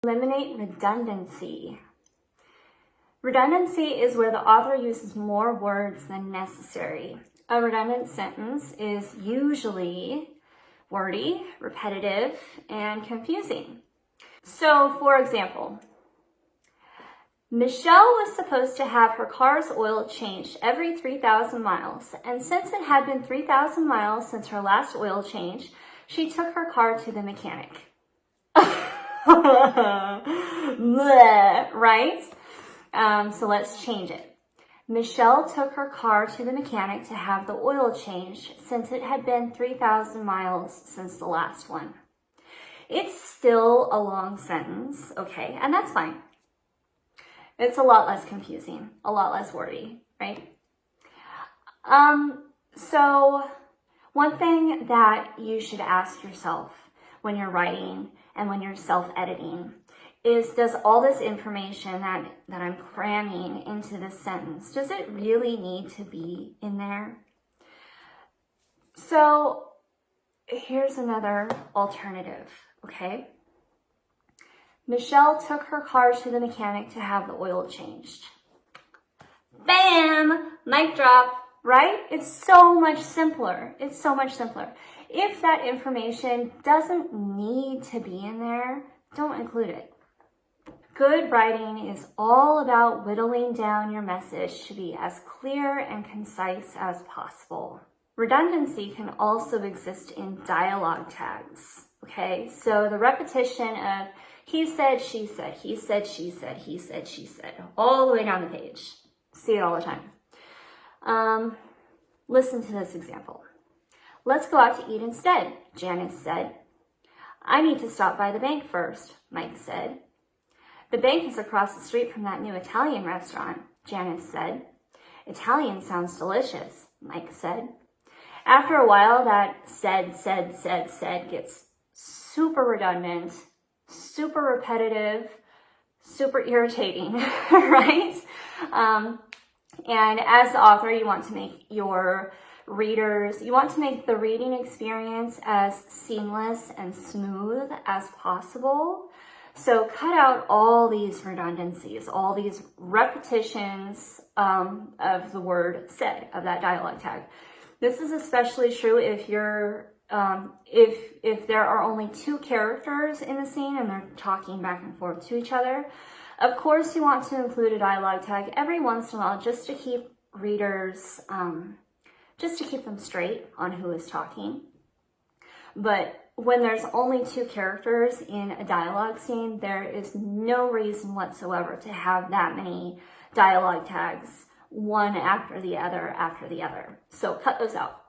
Eliminate redundancy. Redundancy is where the author uses more words than necessary. A redundant sentence is usually wordy, repetitive, and confusing. So, for example, Michelle was supposed to have her car's oil changed every 3,000 miles, and since it had been 3,000 miles since her last oil change, she took her car to the mechanic. Bleh, right? So let's change it. Michelle took her car to the mechanic to have the oil changed since it had been 3,000 miles since the last one. It's still a long sentence, okay, and that's fine. It's a lot less confusing, a lot less wordy, right? So one thing that you should ask yourself when you're writing and when you're self-editing is, does all this information that I'm cramming into this sentence, does it really need to be in there? So here's another alternative, okay? Michelle took her car to the mechanic to have the oil changed. Bam! Mic drop, right? It's so much simpler. It's so much simpler. If that information doesn't need to be in there, don't include it. Good writing is all about whittling down your message to be as clear and concise as possible. Redundancy can also exist in dialogue tags, okay? So the repetition of he said, she said, he said, she said, he said, she said, all the way down the page. See it all the time. Listen to this example. Let's go out to eat instead, Janice said. I need to stop by the bank first, Mike said. The bank is across the street from that new Italian restaurant, Janice said. Italian sounds delicious, Mike said. After a while, that said gets super redundant, super repetitive, super irritating, right? And as the author, you want to make your readers, you want to make the reading experience as seamless and smooth as possible. So cut out all these redundancies, all these repetitions of the word said, of that dialogue tag. This is especially true if you're if there are only two characters in the scene and they're talking back and forth to each other. Of course, you want to include a dialogue tag every once in a while just to keep readers, just to keep them straight on who is talking. But when there's only two characters in a dialogue scene, there is no reason whatsoever to have that many dialogue tags, one after the other. So cut those out.